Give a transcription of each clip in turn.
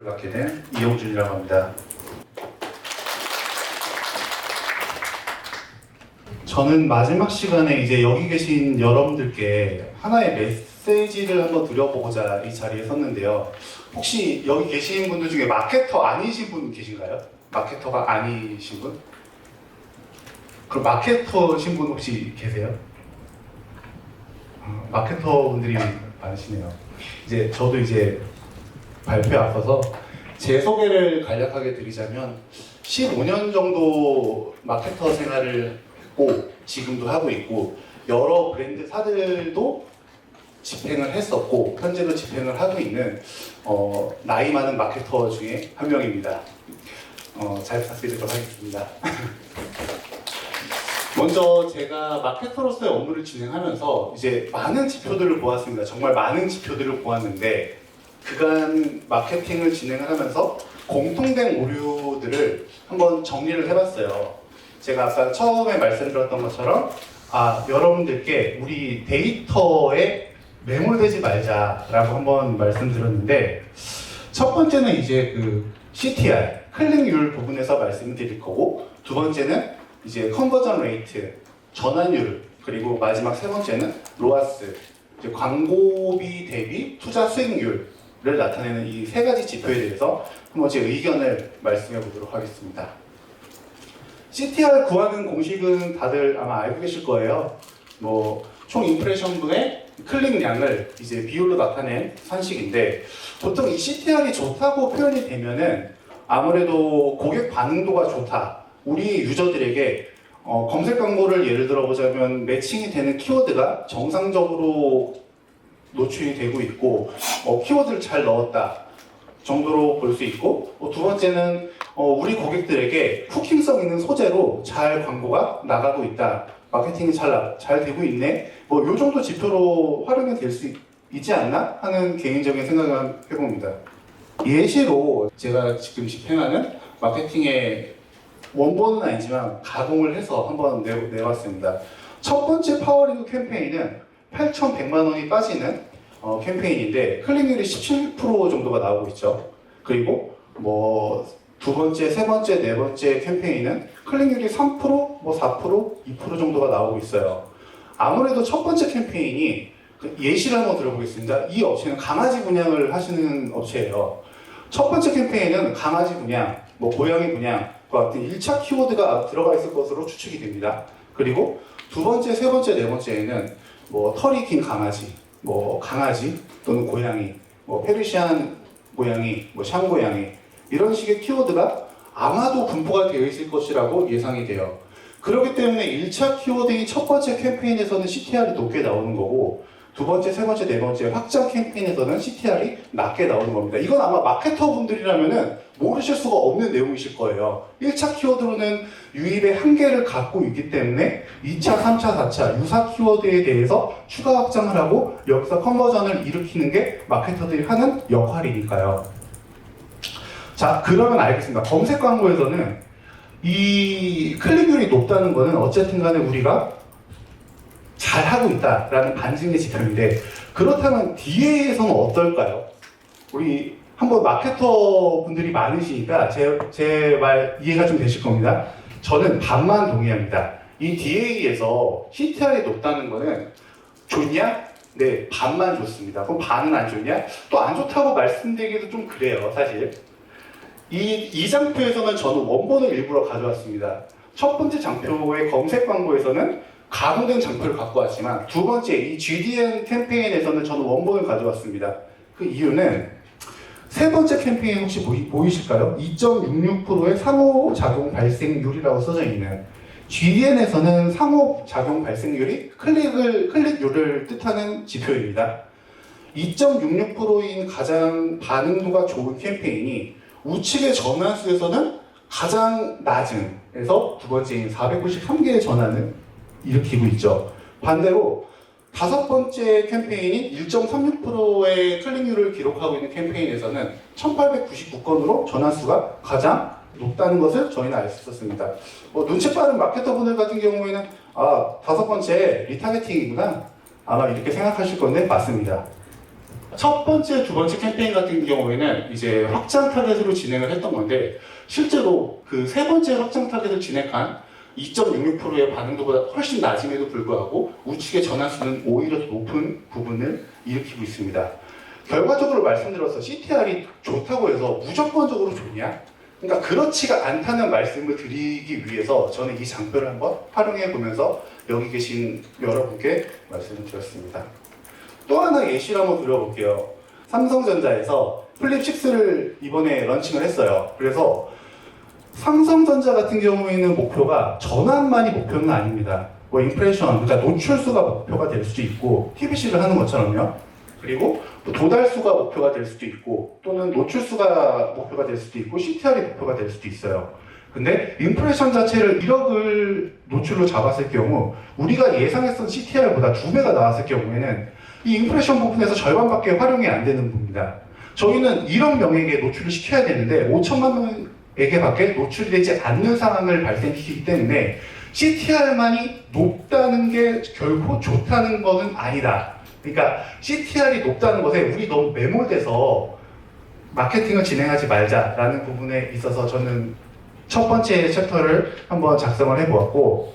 맡게 된 이용준이라고 합니다. 저는 마지막 시간에 이제 여기 계신 여러분들께 하나의 메시지를 한번 드려보고자 이 자리에 섰는데요. 혹시 여기 계신 분들 중에 마케터 아니신 분 계신가요? 마케터가 아니신 분? 그럼 마케터신 분 혹시 계세요? 마케터 분들이 많으시네요. 이제 저도 이제 발표에 앞서서 제 소개를 간략하게 드리자면 15년 정도 마케터 생활을 했고 지금도 하고 있고 여러 브랜드사들도 집행을 했었고 현재도 집행을 하고 있는 나이 많은 마케터 중에 한 명입니다. 잘 부탁드리도록 하겠습니다. 먼저 제가 마케터로서의 업무를 진행하면서 이제 많은 지표들을 보았습니다. 정말 많은 지표들을 보았는데 그간 마케팅을 진행을 하면서 공통된 오류들을 한번 정리를 해봤어요. 제가 아까 처음에 말씀드렸던 것처럼 여러분들께 우리 데이터에 매몰되지 말자라고 한번 말씀드렸는데 첫 번째는 이제 그 CTR, 클릭률 부분에서 말씀을 드릴 거고 두 번째는 이제 컨버전 레이트, 전환율, 그리고 마지막 세 번째는 로아스, 이제 광고비 대비 투자 수익률을 나타내는 이 세 가지 지표에 대해서 한번 제 의견을 말씀해 보도록 하겠습니다. CTR 구하는 공식은 다들 아마 알고 계실 거예요. 총 임프레션분의 클릭량을 이제 비율로 나타낸 산식인데 보통 이 CTR이 좋다고 표현이 되면은 아무래도 고객 반응도가 좋다. 우리 유저들에게 검색 광고를 예를 들어 보자면 매칭이 되는 키워드가 정상적으로 노출이 되고 있고 키워드를 잘 넣었다 정도로 볼 수 있고 두 번째는 우리 고객들에게 후킹성 있는 소재로 잘 광고가 나가고 있다. 마케팅이 잘 되고 있네. 요 정도 지표로 활용이 될 수 있지 않나 하는 개인적인 생각을 해봅니다. 예시로 제가 지금 집행하는 마케팅의 원본은 아니지만 가공을 해서 한번 내봤습니다. 첫 번째 파워링 캠페인은 8,100만 원이 빠지는 캠페인인데 클릭률이 17% 정도가 나오고 있죠. 그리고 두 번째, 세 번째, 네 번째 캠페인은 클릭률이 3%, 4%, 2% 정도가 나오고 있어요. 아무래도 첫 번째 캠페인이 예시를 한번 들어보겠습니다. 이 업체는 강아지 분양을 하시는 업체예요. 첫 번째 캠페인은 강아지 분양, 고양이 분양과 같은 1차 키워드가 들어가 있을 것으로 추측이 됩니다. 그리고 두 번째, 세 번째, 네 번째에는 털이 긴 강아지, 강아지 또는 고양이, 페르시안 고양이, 샹 고양이 이런 식의 키워드가 아마도 분포가 되어 있을 것이라고 예상이 돼요. 그렇기 때문에 1차 키워드인 첫 번째 캠페인에서는 CTR이 높게 나오는 거고 두 번째, 세 번째, 네 번째 확장 캠페인에서는 CTR이 낮게 나오는 겁니다. 이건 아마 마케터 분들이라면은 모르실 수가 없는 내용이실 거예요. 1차 키워드로는 유입의 한계를 갖고 있기 때문에 2차, 3차, 4차 유사 키워드에 대해서 추가 확장을 하고 여기서 컨버전을 일으키는 게 마케터들이 하는 역할이니까요. 자, 그러면 알겠습니다. 검색 광고에서는 이 클릭률이 높다는 거는 어쨌든 간에 우리가 잘하고 있다라는 반증의 지표인데 그렇다면 DA에서는 어떨까요? 우리 한번 마케터 분들이 많으시니까 제 말 이해가 좀 되실 겁니다. 저는 반만 동의합니다. 이 DA에서 CTR이 높다는 거는 좋냐? 네, 반만 좋습니다. 그럼 반은 안 좋냐? 또 안 좋다고 말씀드리기도 좀 그래요, 사실. 이 장표에서는 저는 원본을 일부러 가져왔습니다. 첫 번째 장표의 검색 광고에서는 가공된 장표를 갖고 왔지만 두 번째 이 GDN 캠페인에서는 저는 원본을 가져왔습니다. 그 이유는 세 번째 캠페인 혹시 보이실까요? 2.66%의 상호작용 발생률이라고 써져 있는 GDN에서는 상호작용 발생률이 클릭률을 뜻하는 지표입니다. 2.66%인 가장 반응도가 좋은 캠페인이 우측의 전환수에서는 가장 낮은 에서 두 번째인 493개의 전환을 일으키고 있죠. 반대로 다섯 번째 캠페인인 1.36%의 클릭률을 기록하고 있는 캠페인에서는 1899건으로 전환수가 가장 높다는 것을 저희는 알 수 있었습니다. 눈치 빠른 마케터분들 같은 경우에는 다섯 번째 리타게팅이구나 아마 이렇게 생각하실 건데 맞습니다. 첫 번째, 두 번째 캠페인 같은 경우에는 이제 확장 타겟으로 진행을 했던 건데 실제로 그 세 번째 확장 타겟을 진행한 2.66%의 반응도보다 훨씬 낮음에도 불구하고 우측의 전환수는 오히려 더 높은 부분을 일으키고 있습니다. 결과적으로 말씀드려서 CTR이 좋다고 해서 무조건적으로 좋냐? 그러니까 그렇지가 않다는 말씀을 드리기 위해서 저는 이 장표를 한번 활용해 보면서 여기 계신 여러분께 말씀을 드렸습니다. 또 하나 예시를 한번 드려볼게요. 삼성전자에서 플립 6를 이번에 런칭을 했어요. 그래서 삼성전자 같은 경우에는 목표가 전환만이 목표는 아닙니다. 뭐 임프레션, 그러니까 노출수가 목표가 될 수도 있고 TVC를 하는 것처럼요. 그리고 도달수가 목표가 될 수도 있고 또는 노출수가 목표가 될 수도 있고 CTR이 목표가 될 수도 있어요. 근데 임프레션 자체를 1억을 노출로 잡았을 경우 우리가 예상했던 CTR보다 2배가 나왔을 경우에는 이 임프레션 부분에서 절반밖에 활용이 안 되는 부분입니다. 저희는 1억 명에게 노출을 시켜야 되는데 5천만 명에게밖에 노출이 되지 않는 상황을 발생시키기 때문에 CTR만이 높다는 게 결코 좋다는 것은 아니다. 그러니까 CTR이 높다는 것에 우리 너무 매몰돼서 마케팅을 진행하지 말자라는 부분에 있어서 저는 첫 번째 챕터를 한번 작성을 해보았고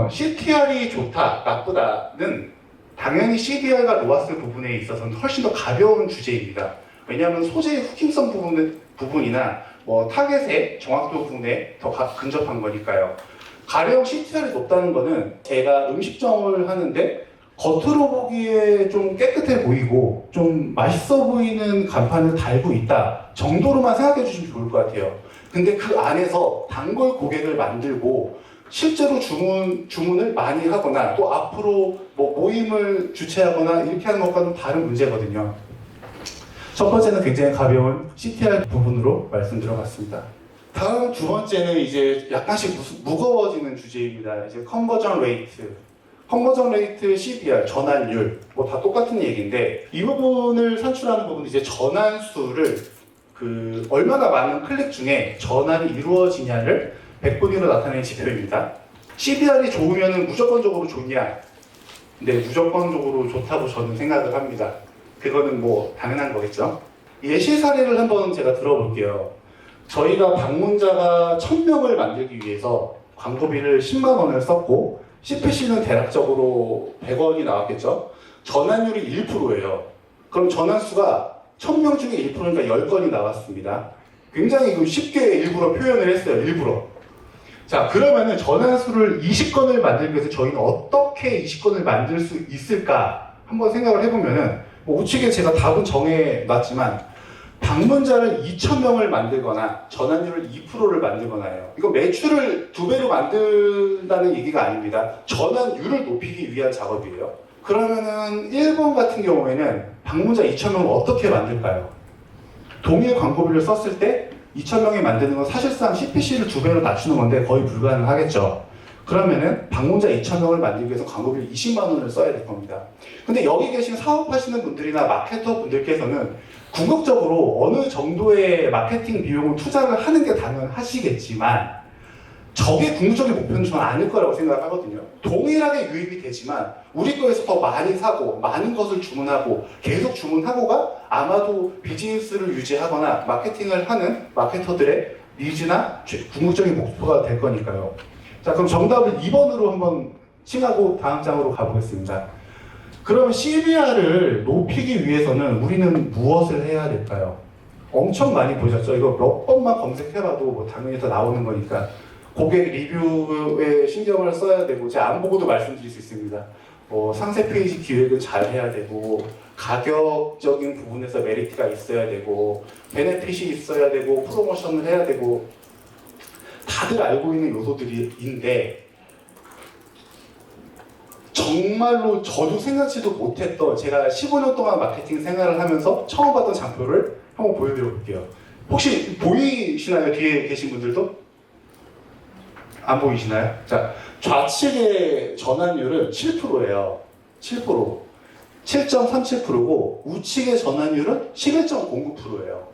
CTR이 좋다, 나쁘다는 당연히 CDR과 로아스 부분에 있어서는 훨씬 더 가벼운 주제입니다. 왜냐하면 소재의 후킹성 부분이나 뭐 타겟의 정확도 부분에 더 근접한 거니까요. 가령 CTR이 높다는 거는 제가 음식점을 하는데 겉으로 보기에 좀 깨끗해 보이고 좀 맛있어 보이는 간판을 달고 있다 정도로만 생각해 주시면 좋을 것 같아요. 근데 그 안에서 단골 고객을 만들고 실제로 주문을 많이 하거나 또 앞으로 뭐 모임을 주최하거나 이렇게 하는 것과는 다른 문제거든요. 첫 번째는 굉장히 가벼운 CTR 부분으로 말씀드려봤습니다. 다음 두 번째는 이제 약간씩 무거워지는 주제입니다. 이제 컨버전 레이트, CDR, 전환율, 뭐 다 똑같은 얘기인데 이 부분을 산출하는 부분은 이제 전환수를 얼마나 많은 클릭 중에 전환이 이루어지냐를 백분위로 나타내는 지표입니다. CDR이 좋으면 무조건적으로 좋냐? 네, 무조건적으로 좋다고 저는 생각을 합니다. 그거는 뭐 당연한 거겠죠. 예시 사례를 한번 제가 들어볼게요. 저희가 방문자가 1000명을 만들기 위해서 광고비를 10만 원을 썼고 CPC는 대략적으로 100원이 나왔겠죠. 전환율이 1%예요. 그럼 전환수가 1000명 중에 1%니까 10건이 나왔습니다. 굉장히 쉽게 일부러 표현을 했어요. 일부러. 자, 그러면은 전환수를 20건을 만들기 위해서 저희는 어떻게 20건을 만들 수 있을까 한번 생각을 해보면은 뭐 우측에 제가 답은 정해놨지만 방문자를 2,000명을 만들거나 전환율을 2%를 만들거나 해요. 이거 매출을 2배로 만든다는 얘기가 아닙니다. 전환율을 높이기 위한 작업이에요. 그러면은 1번 같은 경우에는 방문자 2,000명을 어떻게 만들까요? 동일 광고비를 썼을 때 2,000명이 만드는 건 사실상 CPC를 2배로 낮추는 건데 거의 불가능하겠죠. 그러면은 방문자 2,000명을 만들기 위해서 광고비를 20만 원을 써야 될 겁니다. 근데 여기 계신 사업하시는 분들이나 마케터 분들께서는 궁극적으로 어느 정도의 마케팅 비용을 투자를 하는 게 당연하시겠지만 저게 궁극적인 목표는 저는 아닐 거라고 생각하거든요. 동일하게 유입이 되지만 우리 거에서 더 많이 사고 많은 것을 주문하고 계속 주문하고가 아마도 비즈니스를 유지하거나 마케팅을 하는 마케터들의 니즈나 궁극적인 목표가 될 거니까요. 자, 그럼 정답을 2번으로 한번 칭하고 다음 장으로 가보겠습니다. 그럼 CBR을 높이기 위해서는 우리는 무엇을 해야 될까요? 엄청 많이 보셨죠? 이거 몇 번만 검색해봐도 뭐 당연히 다 나오는 거니까 고객 리뷰에 신경을 써야 되고 제가 안 보고도 말씀드릴 수 있습니다. 상세 페이지 기획을 잘 해야 되고 가격적인 부분에서 메리트가 있어야 되고 베네핏이 있어야 되고 프로모션을 해야 되고 다들 알고 있는 요소들인데 정말로 저도 생각지도 못했던 제가 15년 동안 마케팅 생활을 하면서 처음 봤던 장표를 한번 보여드려 볼게요. 혹시 보이시나요? 뒤에 계신 분들도? 안 보이시나요? 자, 좌측의 전환율은 7%예요. 7%. 7.37%고 우측의 전환율은 11.09%예요.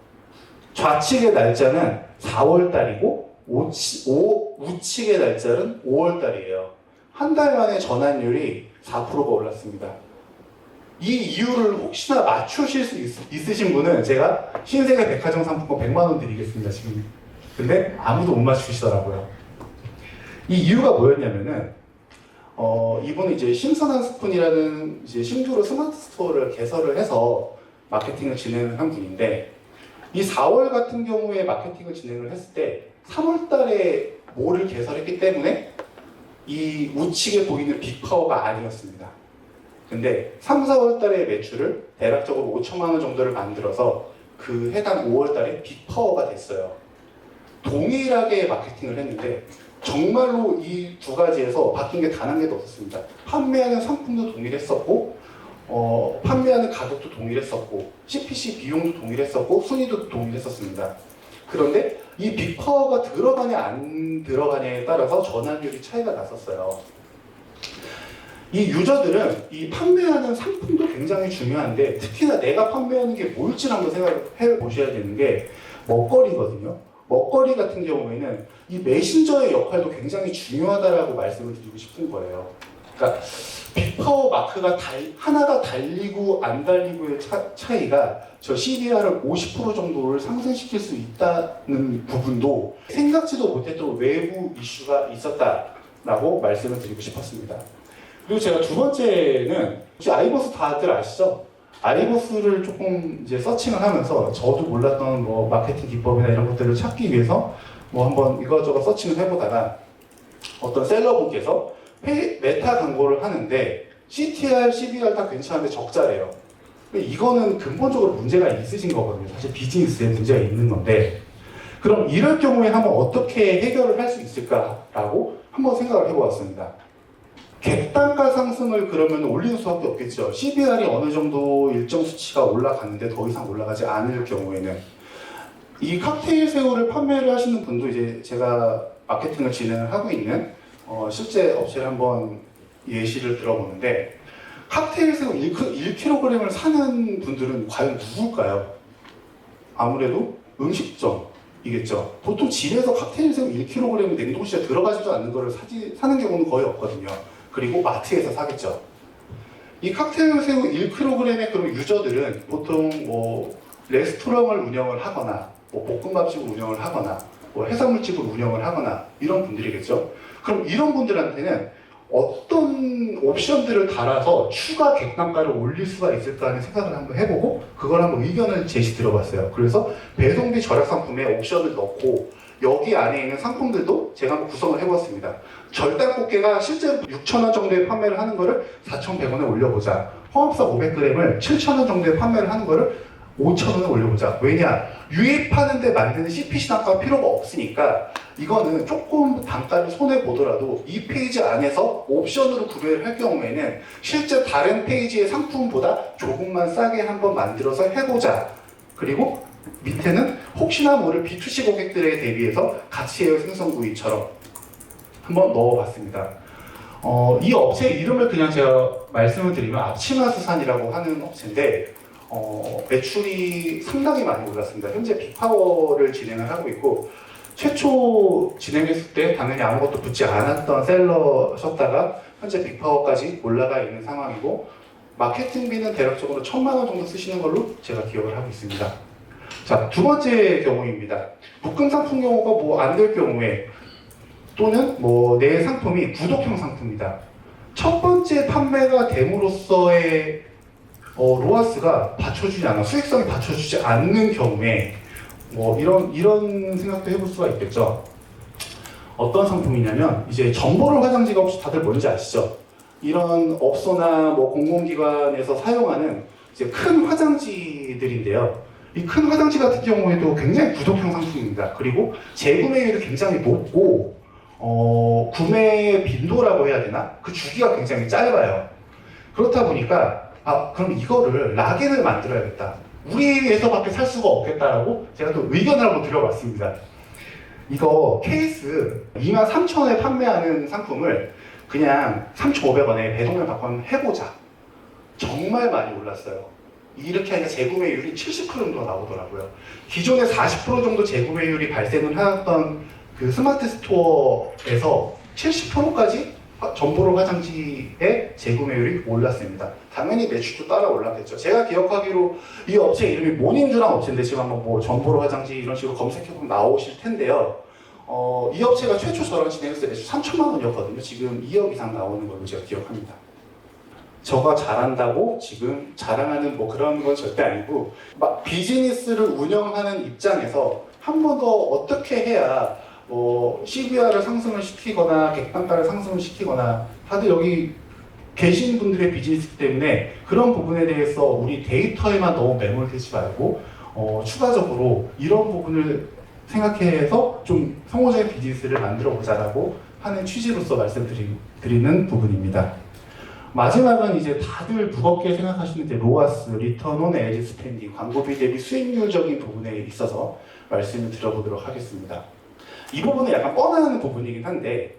좌측의 날짜는 4월달이고 우측의 날짜는 5월달이에요. 한 달 만에 전환율이 4%가 올랐습니다. 이 이유를 혹시나 맞추실 수 있으신 분은 제가 신세계 백화점 상품권 100만 원 드리겠습니다, 지금. 근데 아무도 못 맞추시더라고요. 이 이유가 뭐였냐면은, 이분은 이제 신선한 스푼이라는 이제 신규로 스마트 스토어를 개설을 해서 마케팅을 진행을 한 분인데, 이 4월 같은 경우에 마케팅을 진행을 했을 때 3월 달에 몰을 개설했기 때문에 이 우측에 보이는 빅파워가 아니었습니다. 근데 3, 4월 달에 매출을 대략적으로 5천만 원 정도를 만들어서 그 해당 5월 달에 빅파워가 됐어요. 동일하게 마케팅을 했는데 정말로 이 두 가지에서 바뀐 게 단 한 개도 없었습니다. 판매하는 상품도 동일했었고 판매하는 가격도 동일했었고 CPC 비용도 동일했었고 순위도 동일했었습니다. 그런데 이 빅파워가 들어가냐 안 들어가냐에 따라서 전환율이 차이가 났었어요. 이 유저들은 이 판매하는 상품도 굉장히 중요한데 특히나 내가 판매하는 게 뭘지 한번 생각해 보셔야 되는 게 먹거리거든요. 먹거리 같은 경우에는 이 메신저의 역할도 굉장히 중요하다라고 말씀을 드리고 싶은 거예요. 그러니까 빅파워 마크가 하나가 달리고 안 달리고의 차이가 저 CBR을 50% 정도를 상승시킬 수 있다는 부분도 생각지도 못했던 외부 이슈가 있었다라고 말씀을 드리고 싶었습니다. 그리고 제가 두 번째는 혹시 아이버스 다들 아시죠? 아이버스를 조금 이제 서칭을 하면서 저도 몰랐던 뭐 마케팅 기법이나 이런 것들을 찾기 위해서 뭐 한번 이것저것 서칭을 해보다가 어떤 셀러분께서 메타 광고를 하는데 CTR, CBR 다 괜찮은데 적자래요. 이거는 근본적으로 문제가 있으신 거거든요. 사실 비즈니스에 문제가 있는 건데 그럼 이럴 경우에 한번 어떻게 해결을 할 수 있을까라고 한번 생각을 해보았습니다. 객단가 상승을 그러면 올리는 수밖에 없겠죠. CBR이 어느 정도 일정 수치가 올라가는데 더 이상 올라가지 않을 경우에는 이 칵테일 새우를 판매를 하시는 분도 이제 제가 마케팅을 진행을 하고 있는 실제 업체를 한번 예시를 들어보는데 칵테일 새우 1kg을 사는 분들은 과연 누굴까요? 아무래도 음식점이겠죠. 보통 집에서 칵테일 새우 1kg이 냉동실에 들어가지도 않는 거를 사는 경우는 거의 없거든요. 그리고 마트에서 사겠죠. 이 칵테일 새우 1kg의 그런 유저들은 보통 뭐 레스토랑을 운영을 하거나 뭐 볶음밥집을 운영을 하거나 뭐 해산물집을 운영을 하거나 이런 분들이겠죠. 그럼 이런 분들한테는 어떤 옵션들을 달아서 추가 객단가를 올릴 수가 있을까 하는 생각을 한번 해보고 그걸 한번 의견을 제시 들어봤어요. 그래서 배송비 절약 상품에 옵션을 넣고 여기 안에 있는 상품들도 제가 한번 구성을 해보았습니다. 절단꽃게가 실제로 6,000원 정도에 판매를 하는 거를 4,100원에 올려보자. 홍합사 500g을 7,000원 정도에 판매를 하는 거를 5,000원에 올려보자. 왜냐? 유입하는데 만드는 CPC 단가가 필요가 없으니까 이거는 조금 단가를 손해보더라도 이 페이지 안에서 옵션으로 구매를 할 경우에는 실제 다른 페이지의 상품보다 조금만 싸게 한번 만들어서 해보자. 그리고 밑에는 혹시나 모를 B2C 고객들에 대비해서 가치예요 생성구이처럼 한번 넣어봤습니다. 이 업체 이름을 그냥 제가 말씀을 드리면 앞치마수산이라고 하는 업체인데 매출이 상당히 많이 올랐습니다. 현재 빅파워를 진행을 하고 있고 최초 진행했을 때 당연히 아무것도 붙지 않았던 셀러셨다가 현재 빅파워까지 올라가 있는 상황이고 마케팅비는 대략적으로 1,000만 원 정도 쓰시는 걸로 제가 기억을 하고 있습니다. 자, 두 번째 경우입니다. 묶음 상품 경우가 뭐 안 될 경우에 또는 뭐 내 상품이 구독형 상품이다. 첫 번째 판매가 됨으로써의 로아스가 받쳐주지 않아 수익성이 받쳐주지 않는 경우에 뭐 이런 생각도 해볼 수가 있겠죠. 어떤 상품이냐면 이제 정보를 화장지가 혹시 다들 뭔지 아시죠? 이런 업소나 뭐 공공기관에서 사용하는 이제 큰 화장지들인데요. 이 큰 화장지 같은 경우에도 굉장히 구독형 상품입니다. 그리고 재구매율이 굉장히 높고 구매 빈도라고 해야 되나? 그 주기가 굉장히 짧아요. 그렇다 보니까 그럼 이거를 락인을 만들어야겠다. 우리에서밖에 살 수가 없겠다라고 제가 또 의견을 한번 드려봤습니다. 이거 케이스 23,000원에 판매하는 상품을 그냥 3,500원에 배송료 받고 한번 해보자. 정말 많이 올랐어요. 이렇게 하니까 재구매율이 70% 정도 나오더라고요. 기존에 40% 정도 재구매율이 발생을 하였던 그 스마트 스토어에서 70%까지 점포로 화장지의 재구매율이 올랐습니다. 당연히 매출도 따라 올랐겠죠. 제가 기억하기로 이 업체 이름이 모닝주랑 업체인데 지금 한번 뭐 점포로 화장지 이런 식으로 검색해보면 나오실 텐데요. 이 업체가 최초 저랑 진행했을 때 매출 3천만 원이었거든요. 지금 2억 이상 나오는 걸로 제가 기억합니다. 저가 잘한다고 지금 자랑하는 뭐 그런 건 절대 아니고 비즈니스를 운영하는 입장에서 한 번 더 어떻게 해야 CVR을 상승을 시키거나 객단가를 상승을 시키거나 다들 여기 계신 분들의 비즈니스이기 때문에 그런 부분에 대해서 우리 데이터에만 너무 매몰되지 말고 추가적으로 이런 부분을 생각해서 좀 성공적인 비즈니스를 만들어 보자라고 하는 취지로서 말씀드리는 부분입니다. 마지막은 이제 다들 무겁게 생각하시는 로아스, 리턴 온 에지 스펜딩, 광고비 대비 수익률적인 부분에 있어서 말씀을 드려보도록 하겠습니다. 이 부분은 약간 뻔한 부분이긴 한데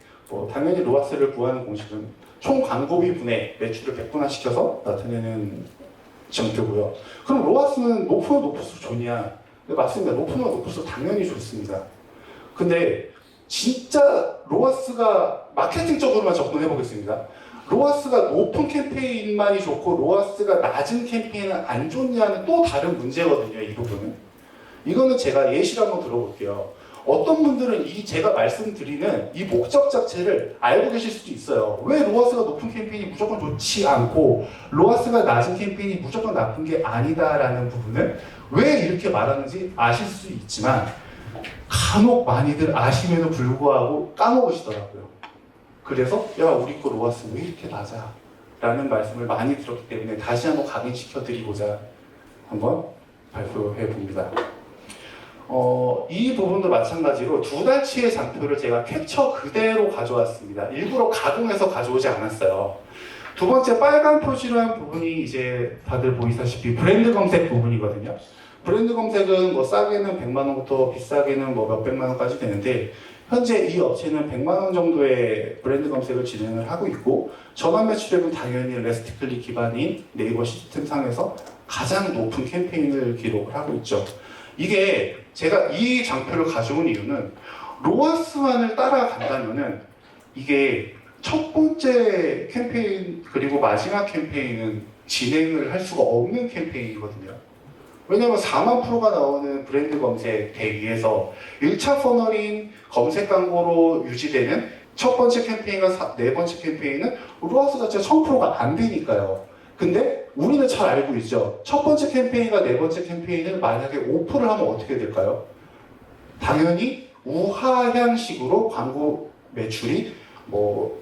당연히 로아스를 구하는 공식은 총 광고비 분의 매출을 100분화시켜서 나타내는 지점표고요. 그럼 로아스는 높으면 높을수록 좋냐? 네, 맞습니다. 높으면 높을수록 당연히 좋습니다. 근데 진짜 로아스가 마케팅적으로만 접근해 보겠습니다. 로아스가 높은 캠페인만이 좋고 로아스가 낮은 캠페인은 안 좋냐는 또 다른 문제거든요. 이 부분은. 이거는 제가 예시를 한번 들어볼게요. 어떤 분들은 제가 말씀드리는 이 목적 자체를 알고 계실 수도 있어요. 왜 로아스가 높은 캠페인이 무조건 좋지 않고 로아스가 낮은 캠페인이 무조건 나쁜 게 아니다라는 부분을 왜 이렇게 말하는지 아실 수 있지만 간혹 많이들 아심에도 불구하고 까먹으시더라고요. 그래서 야 우리 거 로아스 왜 이렇게 낮아? 라는 말씀을 많이 들었기 때문에 다시 한번 각인시켜 드리고자 한번 발표해 봅니다. 이 부분도 마찬가지로 2달치의 장표를 제가 캡처 그대로 가져왔습니다. 일부러 가공해서 가져오지 않았어요. 두 번째 빨간 표시로 한 부분이 이제 다들 보이시다시피 브랜드 검색 부분이거든요. 브랜드 검색은 뭐 싸게는 100만 원부터 비싸게는 뭐 몇백만 원까지 되는데 현재 이 업체는 100만 원 정도의 브랜드 검색을 진행을 하고 있고 전환 매출액은 당연히 레스트클릭 기반인 네이버 시스템상에서 가장 높은 캠페인을 기록을 하고 있죠. 이게 제가 이 장표를 가져온 이유는 로아스만을 따라간다면은 이게 첫 번째 캠페인 그리고 마지막 캠페인은 진행을 할 수가 없는 캠페인이거든요. 왜냐하면 4만 프로가 나오는 브랜드 검색 대비해서 1차 퍼널인 검색 광고로 유지되는 첫 번째 캠페인과 네 번째 캠페인은 로아스 자체가 1000%가 안 되니까요. 근데 우리는 잘 알고 있죠. 첫 번째 캠페인과 네 번째 캠페인을 만약에 오프를 하면 어떻게 될까요? 당연히 우하향식으로 광고 매출이 뭐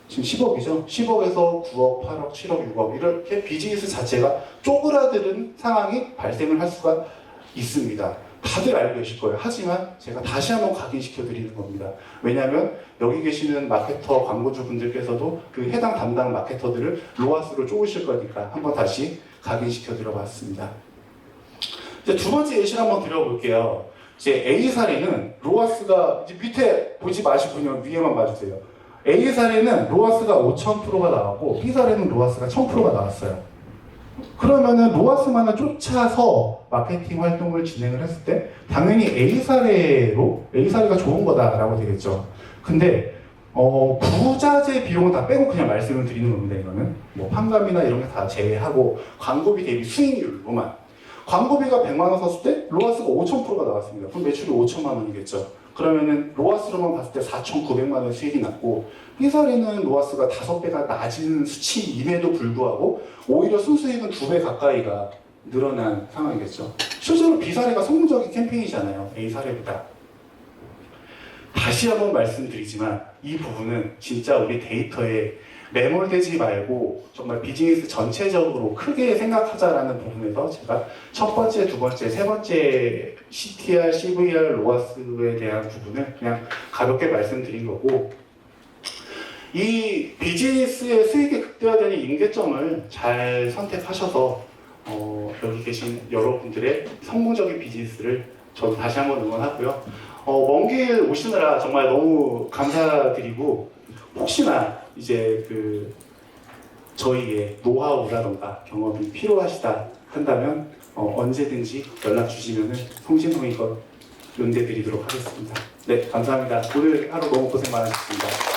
지금 10억이죠. 10억에서 9억, 8억, 7억, 6억 이렇게 비즈니스 자체가 쪼그라드는 상황이 발생을 할 수가 있습니다. 다들 알고 계실 거예요. 하지만 제가 다시 한번 각인시켜 드리는 겁니다. 왜냐하면 여기 계시는 마케터 광고주 분들께서도 그 해당 담당 마케터들을 로아스로 쪼으실 거니까 한번 다시 각인시켜 드려봤습니다. 이제 두 번째 예시를 한번 드려볼게요. 이제 A 사례는 로아스가 이제 밑에 보지 마시고 그냥 위에만 봐주세요. A 사례는 로아스가 5000%가 나왔고 B 사례는 로아스가 1000%가 나왔어요. 그러면은 로아스만을 쫓아서 마케팅 활동을 진행을 했을 때 당연히 A 사례가 좋은 거다라고 되겠죠. 근데 부자재 비용은 다 빼고 그냥 말씀을 드리는 겁니다. 이거는 뭐 판감이나 이런 게 다 제외하고 광고비 대비 수익률로만 광고비가 100만 원 썼을 때 로아스가 5000%가 나왔습니다. 그럼 매출이 5천만 원이겠죠. 그러면은 로아스로만 봤을 때 4,900만 원 수익이 났고 B 사례는 로아스가 5배가 낮은 수치임에도 불구하고 오히려 순수익은 2배 가까이가 늘어난 상황이겠죠. 실제로 B 사례가 성공적인 캠페인이잖아요. A 사례보다. 다시 한번 말씀드리지만 이 부분은 진짜 우리 데이터에 매몰되지 말고 정말 비즈니스 전체적으로 크게 생각하자라는 부분에서 제가 첫 번째, 두 번째, 세 번째 CTR, CVR, 로아스에 대한 부분을 그냥 가볍게 말씀드린 거고 이 비즈니스의 수익이 극대화되는 임계점을 잘 선택하셔서 여기 계신 여러분들의 성공적인 비즈니스를 저도 다시 한번 응원하고요. 먼 길 오시느라 정말 너무 감사드리고 혹시나 이제 저희의 노하우라던가 경험이 필요하시다 한다면 언제든지 연락 주시면은 성심성의껏 연대드리도록 하겠습니다. 네, 감사합니다. 오늘 하루 너무 고생 많으셨습니다.